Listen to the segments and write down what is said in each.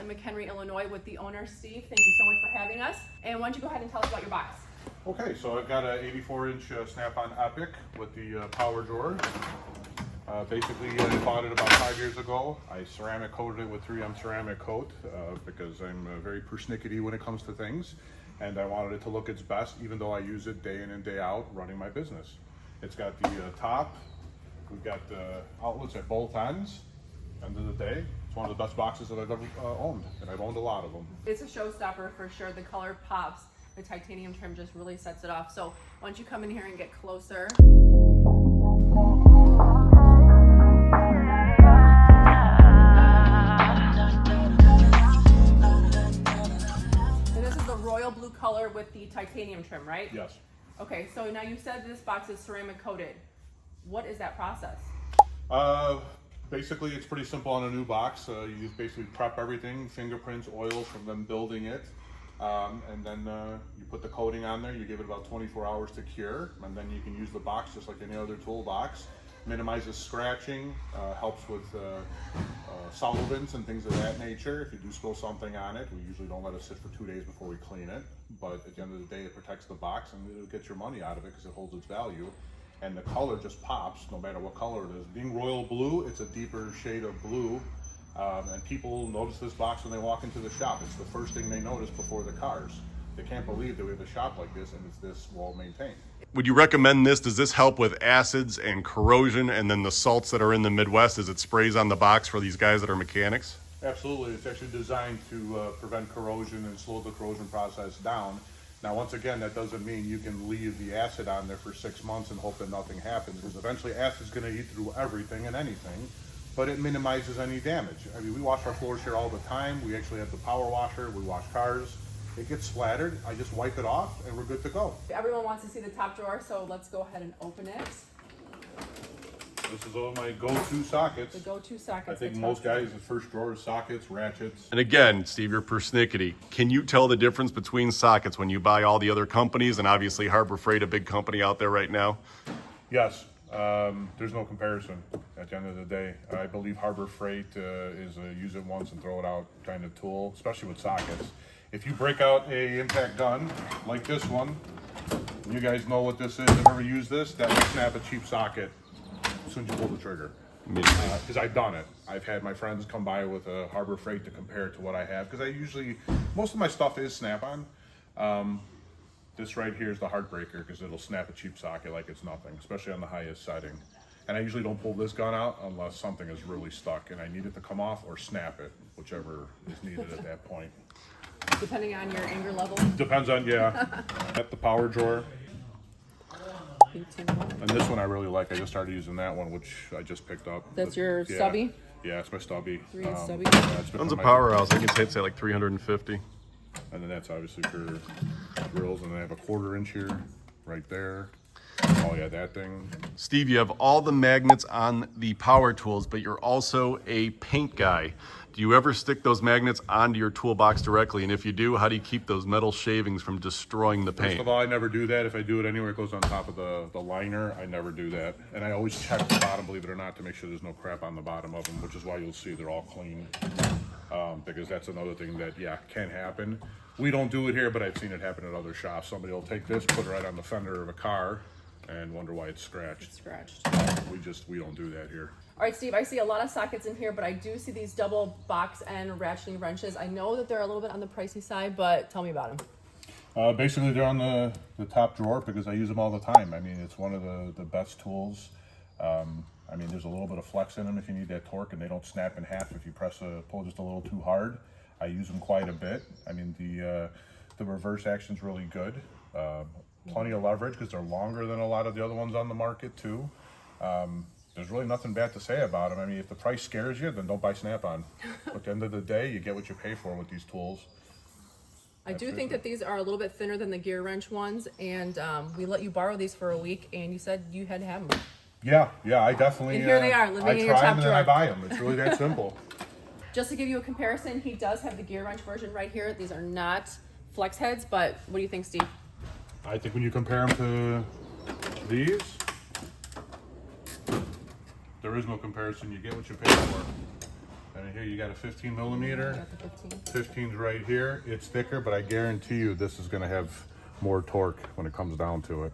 in McHenry, Illinois with the owner, Steve. Thank you so much for having us. And why don't you go ahead and tell us about your box? Okay, so I've got an 84-inch snap-on Epiq with the power drawer. Basically, I bought it about 5 years ago. I ceramic coated it with 3M ceramic coat because I'm very persnickety when it comes to things, and I wanted it to look its best, even though I use it day in and day out running my business. It's got the top. We've got the outlets at both ends. End of the day, it's one of the best boxes that I've ever owned, and I've owned a lot of them. It's a showstopper for sure. The color pops. The titanium trim just really sets it off. So why don't you come in here and get closer. And this is the royal blue color with the titanium trim, right? Yes. Okay, so now you said this box is ceramic coated. What is that process? Basically, it's pretty simple on a new box. You basically prep everything, fingerprints, oil from them building it. And then you put the coating on there, you give it about 24 hours to cure, and then you can use the box just like any other toolbox. Minimizes scratching, helps with solvents and things of that nature. If you do spill something on it, we usually don't let it sit for 2 days before we clean it, but at the end of the day it protects the box and it'll get your money out of it because it holds its value. And the color just pops no matter what color it is. Being royal blue, it's a deeper shade of blue. And people notice this box when they walk into the shop. It's the first thing they notice before the cars. They can't believe that we have a shop like this and it's this well maintained. Would you recommend this? Does this help with acids and corrosion and then the salts that are in the Midwest as it sprays on the box for these guys that are mechanics? Absolutely. It's actually designed to prevent corrosion and slow the corrosion process down. Now, once again, that doesn't mean you can leave the acid on there for 6 months and hope that nothing happens, because eventually acid's going to eat through everything and anything. But it minimizes any damage. I mean, we wash our floors here all the time. We actually have the power washer. We wash cars. It gets splattered. I just wipe it off and we're good to go. Everyone wants to see the top drawer, so let's go ahead and open it. This is all my go-to sockets. The go-to sockets. I think most guys, the first drawer is sockets, ratchets. And again, Steve, you're persnickety. Can you tell the difference between sockets when you buy all the other companies, and obviously Harbor Freight, a big company out there right now? Yes. There's no comparison at the end of the day. I believe Harbor Freight is a use it once and throw it out kind of tool, especially with sockets. If you break out a impact gun like this one, you guys know what this is. I've ever used this, that will snap a cheap socket as soon as you pull the trigger. Because I've done it. I've had my friends come by with a Harbor Freight to compare it to what I have, because most of my stuff is snap-on. This right here is the heartbreaker because it'll snap a cheap socket like it's nothing, especially on the highest setting. And I usually don't pull this gun out unless something is really stuck and I need it to come off or snap it, whichever is needed at that point. Depending on your anger level? Depends on, yeah. At the power drawer. And this one I really like. I just started using that one, which I just picked up. That's your stubby? Yeah, it's my stubby. 3-inch stubby? Yeah, One's a powerhouse. I can say 350. And then that's obviously for grills, and then I have a 1/4 inch here, right there. Oh yeah, that thing. Steve, you have all the magnets on the power tools, but you're also a paint guy. Do you ever stick those magnets onto your toolbox directly? And if you do, how do you keep those metal shavings from destroying the paint? First of all, I never do that. If I do it anywhere, it goes on top of the liner. I never do that. And I always check the bottom, believe it or not, to make sure there's no crap on the bottom of them, which is why you'll see they're all clean. Because that's another thing that, yeah, can happen. We don't do it here, but I've seen it happen at other shops. Somebody will take this, put it right on the fender of a car, and wonder why it's scratched. It's scratched. We don't do that here. All right, Steve, I see a lot of sockets in here, but I do see these double box and ratcheting wrenches. I know that they're a little bit on the pricey side, but tell me about them. Basically, they're on the top drawer because I use them all the time. I mean, it's one of the best tools. I mean, there's a little bit of flex in them if you need that torque, and they don't snap in half if you pull just a little too hard. I use them quite a bit. I mean, the reverse action's really good. Plenty of leverage because they're longer than a lot of the other ones on the market too. There's really nothing bad to say about them. I mean, if the price scares you, then don't buy Snap-on. At the end of the day, you get what you pay for with these tools. I do think that these are a little bit thinner than the gear wrench ones, and we let you borrow these for a week, and you said you had to have them. Yeah, I definitely. And here they are, living in your top I try them and then I drawer. buy them. It's really that simple. Just to give you a comparison, he does have the gear wrench version right here. These are not flex heads, but what do you think, Steve? I think when you compare them to these, there is no comparison. You get what you pay for. And here you got a 15 millimeter. Got the 15. 15's right here. It's thicker, but I guarantee you this is going to have more torque when it comes down to it.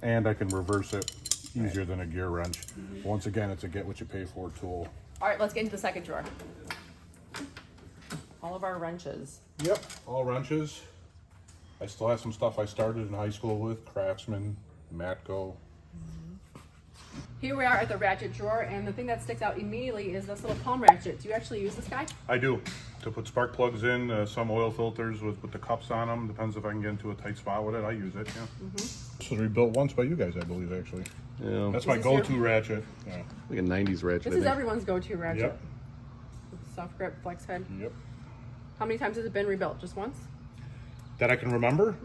And I can reverse it easier than a gear wrench. Once again, it's a get what you pay for tool. All right, let's get into the second drawer. All of our wrenches. Yep, all wrenches. I still have some stuff I started in high school with, Craftsman, Matco. Here we are at the ratchet drawer, and the thing that sticks out immediately is this little palm ratchet. Do you actually use this guy? I do, to put spark plugs in, some oil filters with the cups on them. Depends if I can get into a tight spot with it, I use it, yeah. This was rebuilt once by you guys, I believe, actually. Yeah. That's my Is this go-to your- ratchet. Yeah. Like a 90s ratchet. This I is think. everyone's go-to ratchet. Yep, Soft grip, flex head. yep. How many times has it been rebuilt? Just once? That I can remember,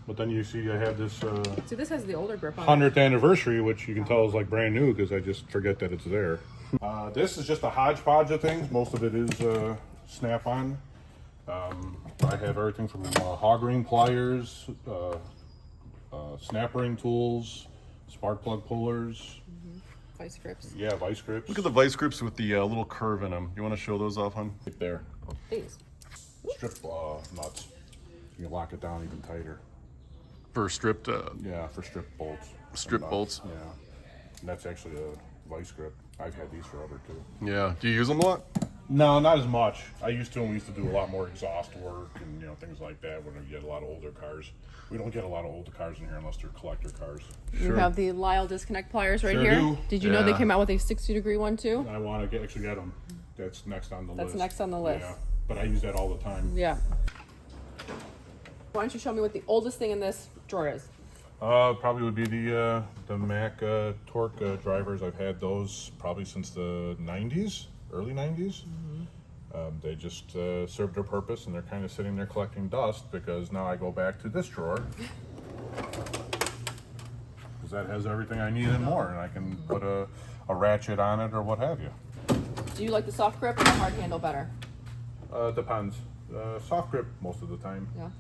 but then you see I have this See, this has the older grip on it. 100th anniversary, which you can tell is like brand new because I just forget that it's there. This is just a hodgepodge of things. Most of it is snap-on. I have everything from hog ring pliers, snap ring tools, spark plug pullers, Vice grips. yeah, vice grips. Look at the vice grips with the little curve in them. You want to show those off, hon? Right there. These. Strip nuts. You can lock it down even tighter. For stripped. Yeah, for strip bolts. Strip Nuts, bolts. Yeah. And that's actually a vice grip. I've had these forever too. Yeah. Do you use them a lot? No, not as much. I used to, and we used to do a lot more exhaust work and things like that when we get a lot of older cars. We don't get a lot of older cars in here unless they're collector cars. You have the Lyle disconnect pliers right Sure here. do. Did you know they Yeah. came out with a 60-degree one too? I want to actually get them. That's next on the list. That's next on the list. Yeah, but I use that all the time. Yeah. Why don't you show me what the oldest thing in this drawer is? Probably would be the Mac torque drivers. I've had those probably since the 90s, early 90s. They just served their purpose, and they're kind of sitting there collecting dust because now I go back to this drawer because that has everything I need and more, and I can put a ratchet on it or what have you. Do you like the soft grip or the hard handle better? Depends. Soft grip most of the time. Yeah.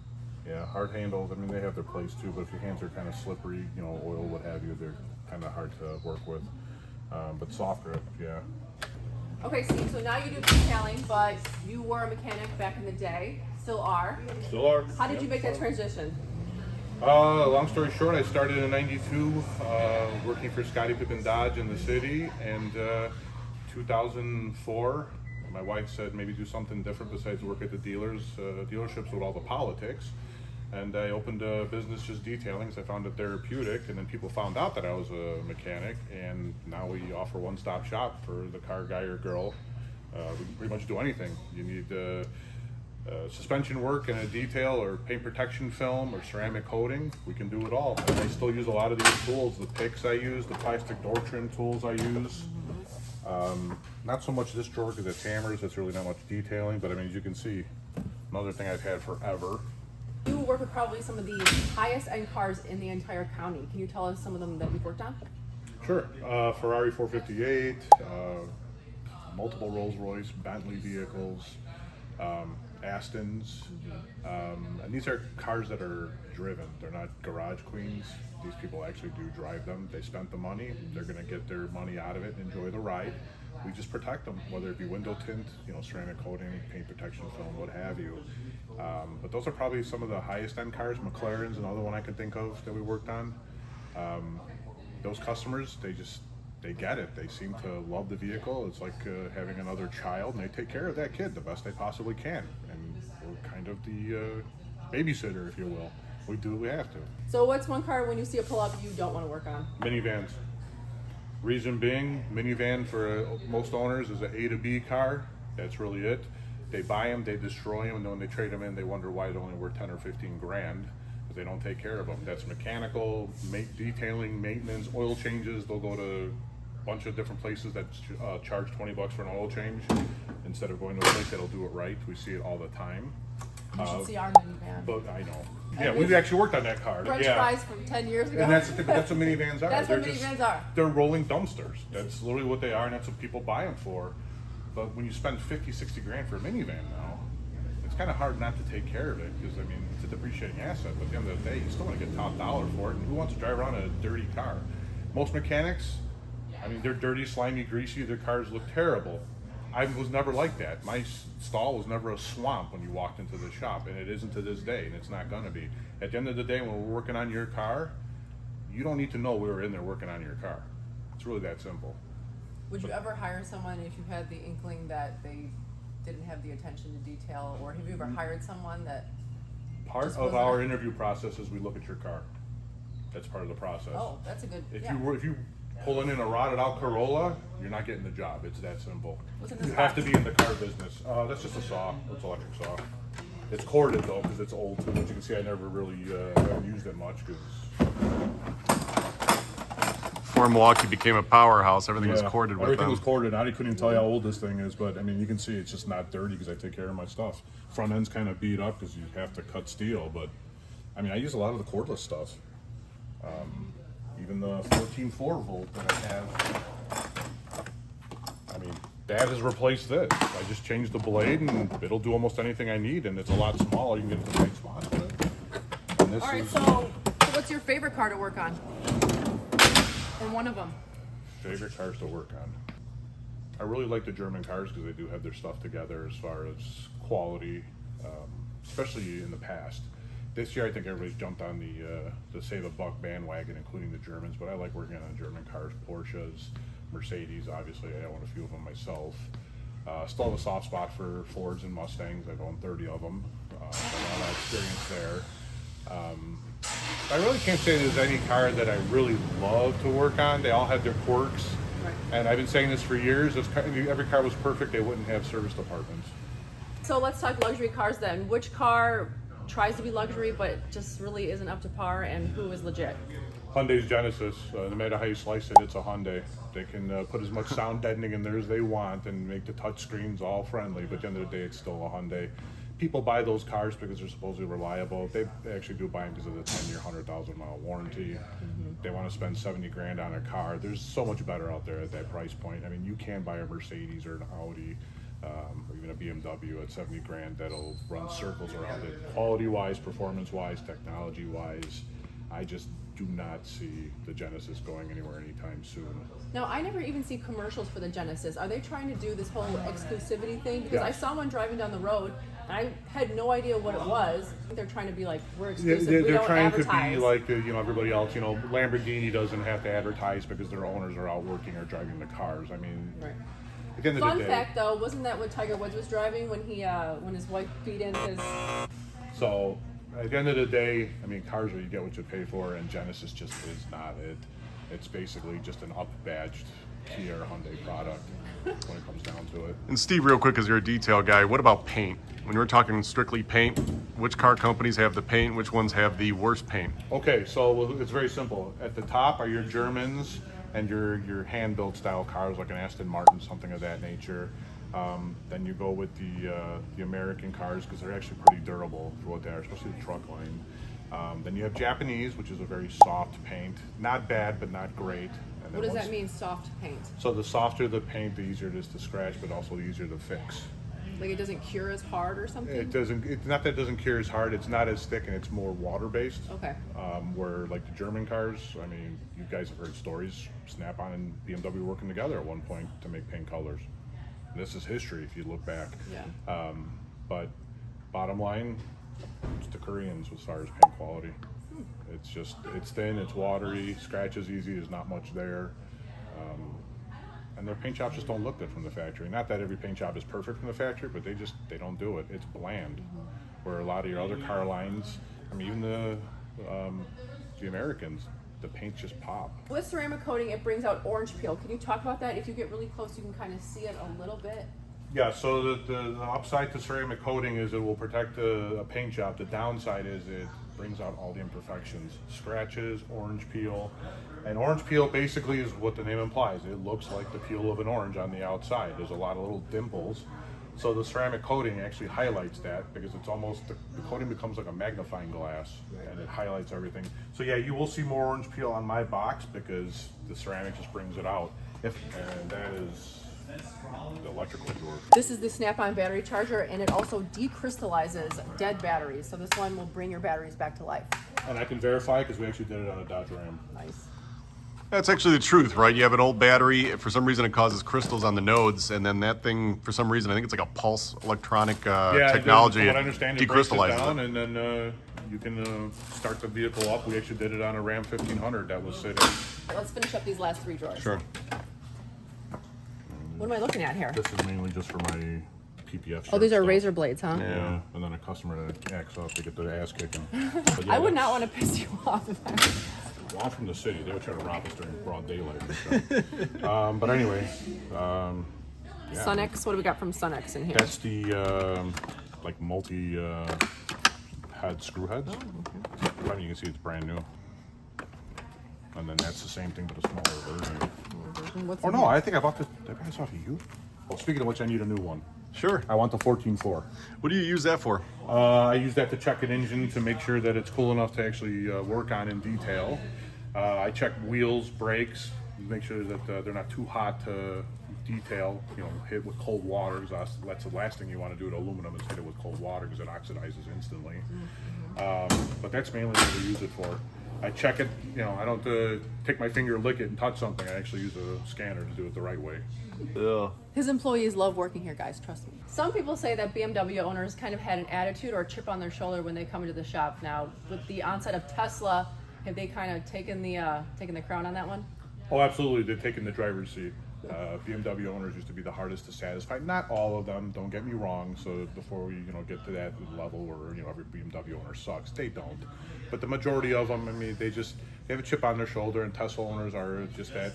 Yeah, hard handles, I mean, they have their place too, but if your hands are kind of slippery, oil, what have you, they're kind of hard to work with. But soft grip, yeah. Okay, Steve, so now you do detailing, but you were a mechanic back in the day, still are. Still are. How did you make that transition? Long story short, I started in '92 working for Scotty Pippen Dodge in the city, and 2004, my wife said maybe do something different besides work at the dealerships with all the politics. And I opened a business just detailing because I found it therapeutic, and then people found out that I was a mechanic, and now we offer one-stop shop for the car guy or girl. We can pretty much do anything. You need suspension work and a detail or paint protection film or ceramic coating, we can do it all. And I still use a lot of these tools, the picks I use, the plastic door trim tools I use. Not so much this drawer because it's hammers, it's really not much detailing, but I mean, as you can see, another thing I've had forever. You work with probably some of the highest end cars in the entire county. Can you tell us some of them that you've worked on? Sure. Ferrari 458, multiple Rolls Royce, Bentley vehicles, Astons. And these are cars that are driven. They're not garage queens. These people actually do drive them. They spent the money. They're going to get their money out of it and enjoy the ride. We just protect them, whether it be window tint, ceramic coating, paint protection film, what have you. But those are probably some of the highest end cars. McLaren's another one I can think of that we worked on. Those customers, they get it. They seem to love the vehicle. It's like having another child, and they take care of that kid the best they possibly can. And we're kind of the babysitter, if you will. We do what we have to. So what's one car when you see it pull up you don't want to work on? Minivans. Reason being, minivan for most owners is an A to B car. That's really it. They buy them, they destroy them, and then when they trade them in, they wonder why they're only worth 10 or 15 grand because they don't take care of them. That's mechanical, detailing, maintenance, oil changes. They'll go to a bunch of different places that charge 20 bucks for an oil change instead of going to a place that'll do it right. We see it all the time. You should see our minivan. But I know. Yeah, we've actually worked on that car. French yeah. fries from 10 years ago. And that's what minivans are. That's what They're minivans are. They're rolling dumpsters. That's literally what they are, and that's what people buy them for. But when you spend 50, 60 grand for a minivan now, it's kind of hard not to take care of it because, it's a depreciating asset. But at the end of the day, you still want to get top dollar for it. And who wants to drive around in a dirty car? Most mechanics, they're dirty, slimy, greasy. Their cars look terrible. I was never like that. My stall was never a swamp when you walked into the shop, and it isn't to this day, and it's not gonna be. At the end of the day, when we're working on your car, you don't need to know we were in there working on your car. It's really that simple. Would you ever hire someone if you had the inkling that they didn't have the attention to detail, or have you ever hired someone that Part just of wasn't our a- interview process is we look at your car. That's part of the process. Oh, that's a good. If yeah. you pulling in a rotted out Corolla, you're not getting the job. It's that simple. What's in this You have to box? be in the car business. That's just a saw. It's electric saw. It's corded though because it's old too. As you can see, I never really haven't used it much because Before Milwaukee became a powerhouse, everything was corded with everything them. was corded. I couldn't even tell you how old this thing is, but I mean, you can see it's just not dirty because I take care of my stuff. Front end's kind of beat up because you have to cut steel, but I mean, I use a lot of the cordless stuff. Even the 14.4 volt that I have. I mean, that has replaced this. I just changed the blade and it'll do almost anything I need, and it's a lot smaller. You can get it to the right spot with it. And this All right, is so what's your favorite car to work on? And one of them. favorite cars to work on. I really like the German cars because they do have their stuff together as far as quality, especially in the past. This year, I think everybody's jumped on the save a buck bandwagon, including the Germans. But I like working on German cars, Porsches, Mercedes. Obviously, I own a few of them myself. Still have a soft spot for Fords and Mustangs. I've owned 30 of them. So I have a lot of experience there. I really can't say there's any car that I really love to work on. They all have their quirks. Right. And I've been saying this for years. If every car was perfect, they wouldn't have service departments. So let's talk luxury cars then. Which car tries to be luxury but just really isn't up to par, and who is legit? Hyundai's Genesis, no matter how you slice it, it's a Hyundai. They can put as much sound deadening in there as they want and make the touch screens all friendly, but at the end of the day, it's still a Hyundai. People buy those cars because they're supposedly reliable. They actually do buy them because of the 10-year, 100,000-mile warranty. They want to spend 70 grand on a car. There's so much better out there at that price point. I mean, you can buy a Mercedes or an Audi, or even a BMW at 70 grand that'll run circles around it. Quality-wise, performance-wise, technology-wise, I just do not see the Genesis going anywhere anytime soon. Now, I never even see commercials for the Genesis. Are they trying to do this whole exclusivity thing? Because I Yes. saw one driving down the road, and I had no idea what it was. I think they're trying to be like, we're exclusive, we They're don't trying advertise. to be like everybody else. Lamborghini doesn't have to advertise because their owners are out working or driving the cars. I mean, Right. at the end of Fun the day, fact, though, wasn't that what Tiger Woods was driving when when his wife beat in his? so at the end of the day, I mean, cars are you get what you pay for, and Genesis just is not it. It's basically just an up-badged Kia or Hyundai product when it comes down to it. And Steve, real quick, because you're a detail guy, what about paint? When we're talking strictly paint, which car companies have the paint? Which ones have the worst paint? Okay, so it's very simple. At the top are your Germans and your hand-built style cars like an Aston Martin, something of that nature. Then you go with the American cars because they're actually pretty durable for what they are, especially the truck line. Then you have Japanese, which is a very soft paint. Not bad, but not great. And then What does once- that mean, soft paint? So the softer the paint, the easier it is to scratch, but also easier to fix. Like it doesn't cure as hard or something? It doesn't. It's not that it doesn't cure as hard. It's not as thick, and it's more water-based. Okay. Where like the German cars, I mean, you guys have heard stories. Snap-on and BMW working together at one point to make paint colors. And this is history if you look back. Yeah. But bottom line, it's the Koreans as far as paint quality. It's thin, it's watery, scratches easy. There's not much there. And their paint jobs just don't look good from the factory. Not that every paint job is perfect from the factory, but they don't do it. It's bland. Where a lot of your other car lines, I mean, even the Americans, the paint just pop. With ceramic coating, it brings out orange peel. Can you talk about that? If you get really close, you can kind of see it a little bit. Yeah, so the upside to ceramic coating is it will protect a paint job. The downside is it brings out all the imperfections, scratches, orange peel. And orange peel basically is what the name implies. It looks like the peel of an orange on the outside. There's a lot of little dimples. So the ceramic coating actually highlights that because it's almost, the coating becomes like a magnifying glass and it highlights everything. So yeah, you will see more orange peel on my box because the ceramic just brings it out. And that is the electrical drawer. This is the Snap-on battery charger, and it also decrystallizes dead batteries. So this one will bring your batteries back to life. And I can verify because we actually did it on a Dodge Ram. Nice. That's actually the truth, right? You have an old battery. For some reason, it causes crystals on the nodes, and then that thing, for some reason, I think it's like a pulse electronic technology. From what I understand, it breaks it decrystallizes down, and then you can start the vehicle up. We actually did it on a Ram 1500 that was sitting. Let's finish up these last 3 drawers. Sure. What am I looking at here? This is mainly just for my PPF. Oh, these are stuff. razor blades, huh? Yeah, and then a customer that acts up to get their ass kicking. But I would not want to piss you off if I was. Well, I'm from the city. They would try to rob us during broad daylight and stuff. But anyway, yeah. Sunex, what do we got from Sunex in here? That's the like multi head screw heads. Oh, okay. I mean, you can see it's brand new. And then that's the same thing, but a smaller version. What's Oh in no, here? I think I bought this. Did I buy this off of you? Well, speaking of which, I need a new one. Sure. I want the 14.4. What do you use that for? I use that to check an engine to make sure that it's cool enough to actually work on in detail. I check wheels, brakes, make sure that they're not too hot to detail. You know, hit with cold water, because that's the last thing you want to do to aluminum is hit it with cold water because it oxidizes instantly. But that's mainly what we use it for. I check it, you know, I don't take my finger, lick it, and touch something. I actually use a scanner to do it the right way. Yeah. His employees love working here, guys, trust me. Some people say that BMW owners kind of had an attitude or a chip on their shoulder when they come into the shop. Now, with the onset of Tesla, have they kind of taken the crown on that one? Oh, absolutely. They're taking the driver's seat. BMW owners used to be the hardest to satisfy. Not all of them, don't get me wrong. So before we, get to that level where, every BMW owner sucks, they don't. But the majority of them, I mean, they have a chip on their shoulder, and Tesla owners are just that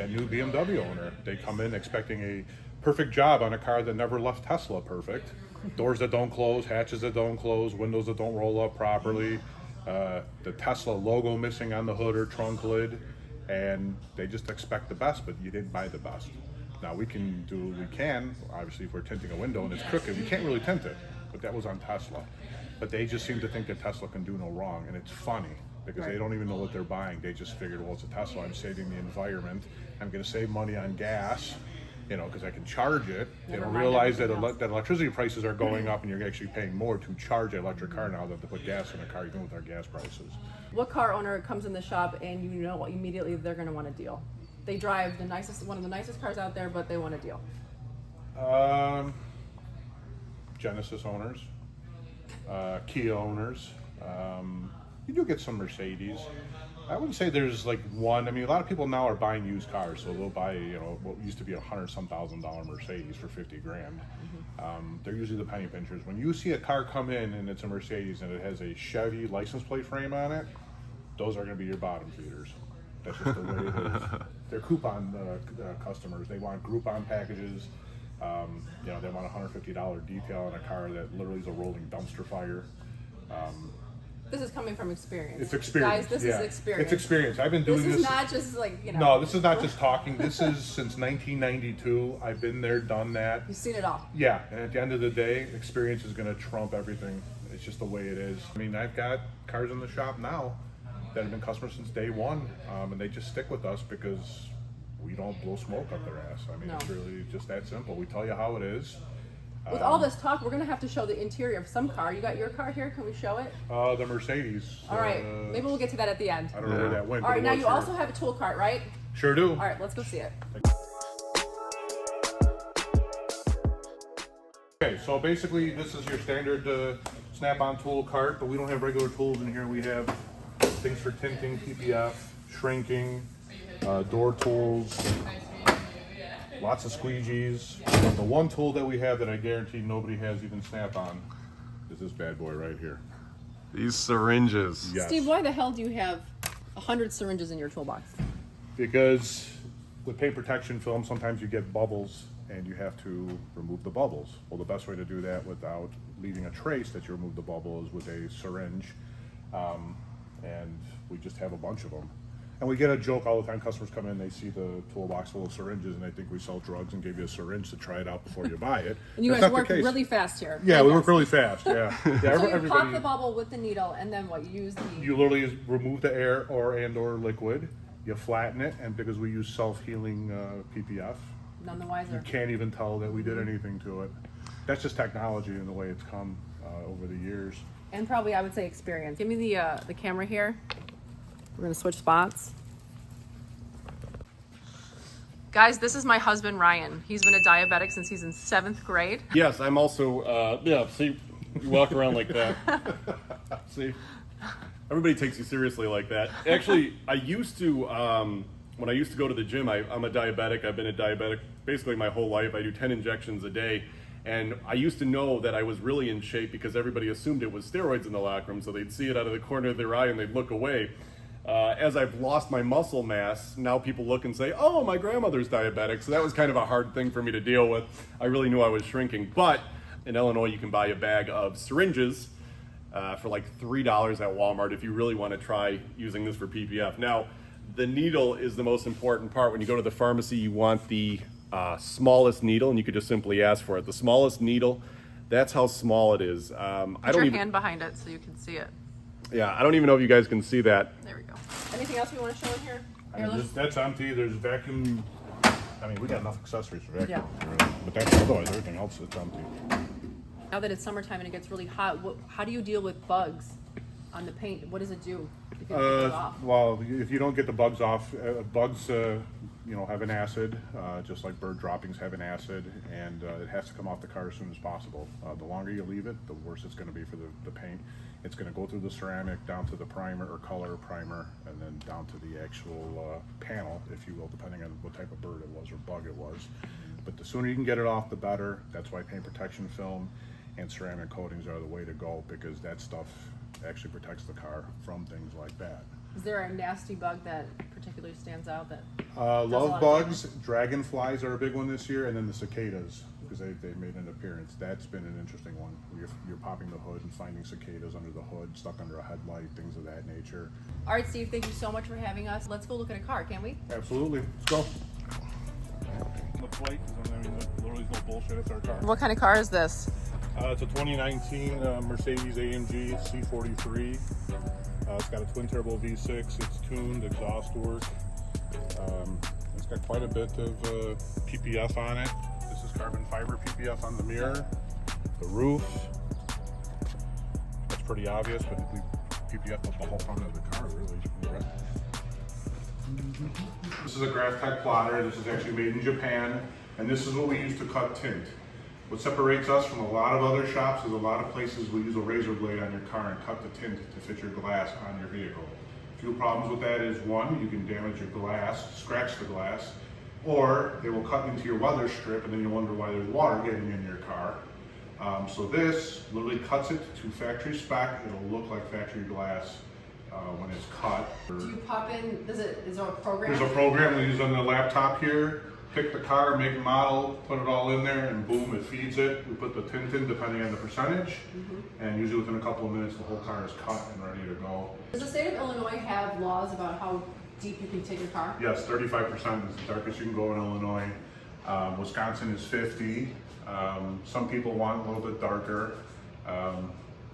new BMW owner. They come in expecting a perfect job on a car that never left Tesla perfect. Doors that don't close, hatches that don't close, windows that don't roll up properly, the Tesla logo missing on the hood or trunk lid. And they just expect the best, but you didn't buy the best. Now we can do what we can. Obviously, if we're tinting a window and it's crooked, we can't really tint it. But that was on Tesla. But they just seem to think that Tesla can do no wrong, and it's funny because they don't even know what they're buying. They just figured, well, it's a Tesla. I'm saving the environment. I'm going to save money on gas, because I can charge it. They don't realize that that electricity prices are going up, and you're actually paying more to charge an electric car now than to put gas in a car, even with our gas prices. What car owner comes in the shop and immediately they're going to want a deal? They drive one of the nicest cars out there, but they want a deal. Genesis owners, Kia owners. You do get some Mercedes. I wouldn't say there's like one. I mean, a lot of people now are buying used cars, so they'll buy, what used to be $100,000 Mercedes for $50,000. They're usually the penny pinchers. When you see a car come in and it's a Mercedes and it has a Chevy license plate frame on it, those are going to be your bottom feeders. That's just the way it is. They're coupon customers. They want Groupon packages. They want a $150 detail on a car that literally is a rolling dumpster fire. This is coming from experience. It's experience. Guys, this is experience. It's experience. I've been doing this. This is not just No, this is not just talking. This is since 1992. I've been there, done that. You've seen it all. Yeah, and at the end of the day, experience is going to trump everything. It's just the way it is. I mean, I've got cars in the shop now that have been customers since day one, and they just stick with us because we don't blow smoke up their ass. I mean, It's really just that simple. We tell you how it is. With all this talk, we're going to have to show the interior of some car. You got your car here? Can we show it? The Mercedes. All right. Maybe we'll get to that at the end. I don't know where that went. All right, but now it was you here. also have a tool cart, right? Sure do. All right, let's go see it. Okay, so basically this is your standard snap-on tool cart, but we don't have regular tools in here. We have things for tinting, PPF, shrinking, door tools, lots of squeegees. But the one tool that we have that I guarantee nobody has even snap-on is this bad boy right here. These syringes. Yes. Steve, why the hell do you have 100 syringes in your toolbox? Because with paint protection film, sometimes you get bubbles and you have to remove the bubbles. Well, the best way to do that without leaving a trace that you remove the bubble is with a syringe. And we just have a bunch of them. And we get a joke all the time. Customers come in, they see the toolbox full of syringes, and they think we sell drugs and give you a syringe to try it out before you buy it. And you That's guys not the work case. really fast here. Yeah, we work really fast. Yeah. So you pop the bubble with the needle, and then what? You use the... You literally remove the air or liquid. You flatten it, and because we use self-healing PPF, None the wiser. you can't even tell that we did anything to it. That's just technology and the way it's come over the years. And probably, I would say, experience. Give me the camera here. We're going to switch spots. Guys, this is my husband, Ryan. He's been a diabetic since he's in 7th grade. Yes, I'm also, yeah, see, you walk around like that. See, everybody takes you seriously like that. Actually, I used to, when I used to go to the gym, I'm a diabetic. I've been a diabetic basically my whole life. I do 10 injections a day. And I used to know that I was really in shape because everybody assumed it was steroids in the locker room, so they'd see it out of the corner of their eye and they'd look away. As I've lost my muscle mass, now people look and say, oh, my grandmother's diabetic. So that was kind of a hard thing for me to deal with. I really knew I was shrinking. But in Illinois, you can buy a bag of syringes for like $3 at Walmart if you really want to try using this for PPF. Now, the needle is the most important part. When you go to the pharmacy, you want the smallest needle, and you could just simply ask for it. The smallest needle, that's how small it is. Put your hand behind it so you can see it. Yeah, I don't even know if you guys can see that. There we go. Anything else we want to show in here? That's empty. There's vacuum. I mean, we got enough accessories for vacuum. Yeah. But that's otherwise everything else is empty. Now that it's summertime and it gets really hot, how do you deal with bugs on the paint? What does it do if you don't get it off? Well, if you don't get the bugs off, bugs, have an acid, just like bird droppings have an acid, and it has to come off the car as soon as possible. The longer you leave it, the worse it's going to be for the paint. It's going to go through the ceramic, down to the primer or color primer, and then down to the actual panel, if you will, depending on what type of bird it was or bug it was. But the sooner you can get it off, the better. That's why paint protection film and ceramic coatings are the way to go, because that stuff actually protects the car from things like that. Is there a nasty bug that particularly stands out? That love bugs, dragonflies are a big one this year, and then the cicadas, because they made an appearance. That's been an interesting one. You're popping the hood and finding cicadas under the hood, stuck under a headlight, things of that nature. All right, Steve, thank you so much for having us. Let's go look at a car, can we? Absolutely. Let's go. The plate, literally no bullshit. It's our car. What kind of car is this? It's a 2019 Mercedes AMG C43. It's got a twin turbo V6. It's tuned, exhaust work. It's got quite a bit of PPF on it. This is carbon fiber PPF on the mirror, the roof. That's pretty obvious, but we PPF the whole front of the car, really. This is a Graphtec plotter. This is actually made in Japan, and this is what we use to cut tint. What separates us from a lot of other shops is a lot of places will use a razor blade on your car and cut the tint to fit your glass on your vehicle. A few problems with that is, one, you can damage your glass, scratch the glass, or they will cut into your weather strip and then you wonder why there's water getting in your car. So this literally cuts it to factory spec. It'll look like factory glass when it's cut. Do you pop in, is there a program? There's a program we use on the laptop here. Pick the car, make, model, put it all in there, and boom, it feeds it. We put the tint in depending on the percentage, and usually within a couple of minutes, the whole car is cut and ready to go. Does the state of Illinois have laws about how deep you can take your car? Yes, 35% is the darkest you can go in Illinois. Wisconsin is 50. Some people want a little bit darker.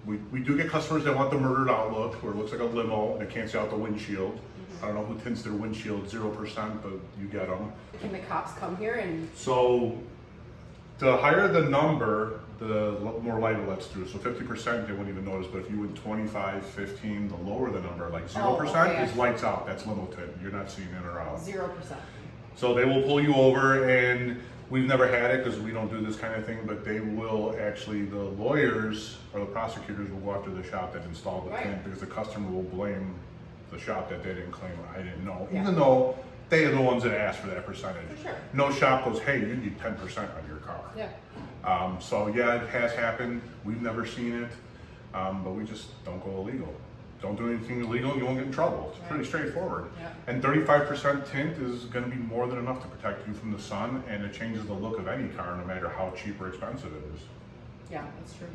We do get customers that want the murdered outlook, where it looks like a limo and it can't see out the windshield. I don't know who tints their windshield 0%, but you get them. Can the cops come here and... So the higher the number, the more light it lets through. So 50% they wouldn't even notice, but if you went 25, 15, the lower the number, like 0% is lights out. That's limo tint. You're not seeing in or out. 0%. So they will pull you over, and we've never had it because we don't do this kind of thing, but they will actually, the lawyers or the prosecutors will go after the shop that installed the tint, because the customer will blame the shop that they didn't claim, or I didn't know, even though they are the ones that asked for that percentage. For sure. No shop goes, hey, you need 10% on your car. Yeah. So yeah, it has happened. We've never seen it, but we just don't go illegal. Don't do anything illegal, you won't get in trouble. It's pretty straightforward. Yeah. And 35% tint is going to be more than enough to protect you from the sun, and it changes the look of any car, no matter how cheap or expensive it is. Yeah, that's true.